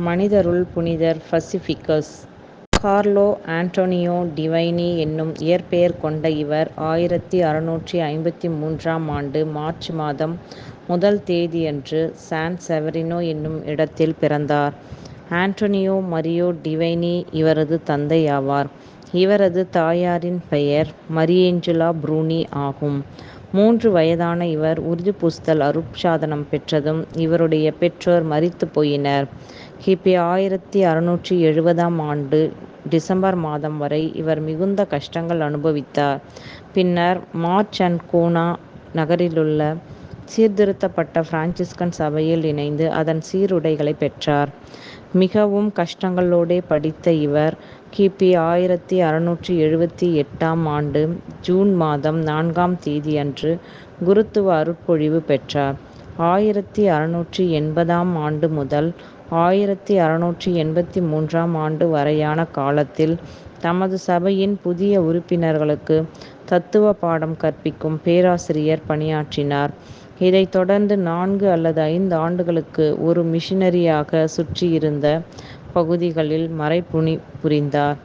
மனிதருள் புனிதர் பசிபிகஸ். Carlo Antonio டிவைனி என்னும் இயற்பெயர் கொண்ட இவர் 1653ஆம் ஆண்டு மார்ச் மாதம் 1 தேதியன்று சான் செவரினோ என்னும் இடத்தில் பிறந்தார். ஆண்டோனியோ மரியோ டிவைனி இவரது தந்தையாவார். இவரது தாயாரின் பெயர் மரியேஞ்சலா ப்ரூனி ஆகும். 3 வயதான இவர் உறுதிப்பூசுதல் அருட்சாதனம் பெற்றதும் இவருடைய பெற்றோர் மரித்துப் போயினர். கி.பி. 1670ஆம் ஆண்டு டிசம்பர் மாதம் வரை இவர் மிகுந்த கஷ்டங்கள் அனுபவித்தார். பின்னர் மார்ச் அன்கோனா நகரிலுள்ள சீர்திருத்தப்பட்ட பிரான்சிஸ்கன் சபையில் இணைந்து அதன் சீருடைகளை பெற்றார். மிகவும் கஷ்டங்களோடே படித்த இவர் கி.பி. 1678ஆம் ஆண்டு ஜூன் மாதம் 4ஆம் தேதியன்று குருத்துவ அருட்பொழிவு பெற்றார். 1680ஆம் ஆண்டு முதல் 1683ஆம் ஆண்டு வரையான காலத்தில் தமது சபையின் புதிய உறுப்பினர்களுக்கு தத்துவ பாடம் கற்பிக்கும் பேராசிரியர் பணியாற்றினார். இதைத் தொடர்ந்து 4 அல்லது 5 ஆண்டுகளுக்கு ஒரு மிஷனரியாக சுற்றியிருந்த பகுதிகளில் மறைபணி புரிந்தார்.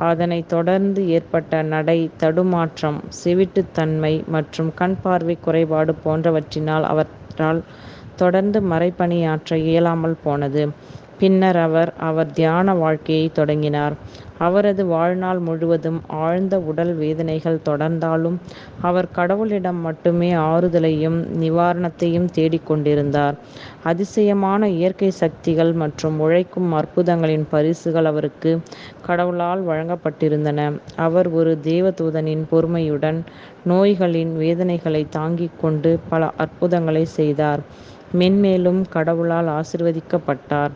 அதனைத் தொடர்ந்து ஏற்பட்ட நடை தடுமாற்றம், செவிட்டுத்தன்மை மற்றும் கண் பார்வை குறைபாடு போன்றவற்றினால் அவரால் தொடர்ந்து மறைபணியாற்ற இயலாமல் போனது. பின்னர் அவர் தியான வாழ்க்கையை தொடங்கினார். அவரது வாழ்நாள் முழுவதும் ஆழ்ந்த உடல் வேதனைகள் தொடர்ந்தாலும் அவர் கடவுளிடம் மட்டுமே ஆறுதலையும் நிவாரணத்தையும் தேடிக் கொண்டிருந்தார். அதிசயமான இயற்கை சக்திகள் மற்றும் உழைக்கும் அற்புதங்களின் பரிசுகள் அவருக்கு கடவுளால் வழங்கப்பட்டிருந்தன. அவர் ஒரு தேவதூதனின் பொறுமையுடன் நோயாளிகளின் வேதனைகளை தாங்கிக் கொண்டு பல அற்புதங்களை செய்தார். மென்மேலும் கடவுளால் ஆசீர்வதிக்கப்பட்டார்.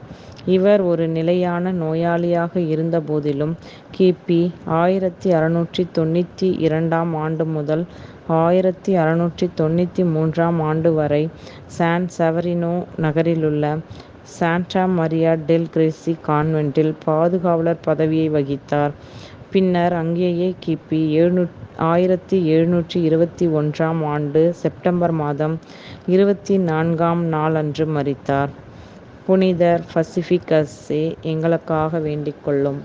இவர் ஒரு நிலையான நோயாளியாக இருந்த போதிலும் கி.பி. 1692ஆம் ஆண்டு முதல் 1693ஆம் ஆண்டு வரை சான் செவரினோ நகரிலுள்ள சாண்டா மரியா டெல் கிரேசி கான்வென்ட்டில் பாதுகாவலர் பதவியை வகித்தார். பின்னர் அங்கேயே கி.பி. 1721ஆம் ஆண்டு செப்டம்பர் மாதம் 24ஆம் நாளன்று மரித்தார். புனிதர் பசிபிகஸே எங்களுக்காக வேண்டிக் கொள்ளும்.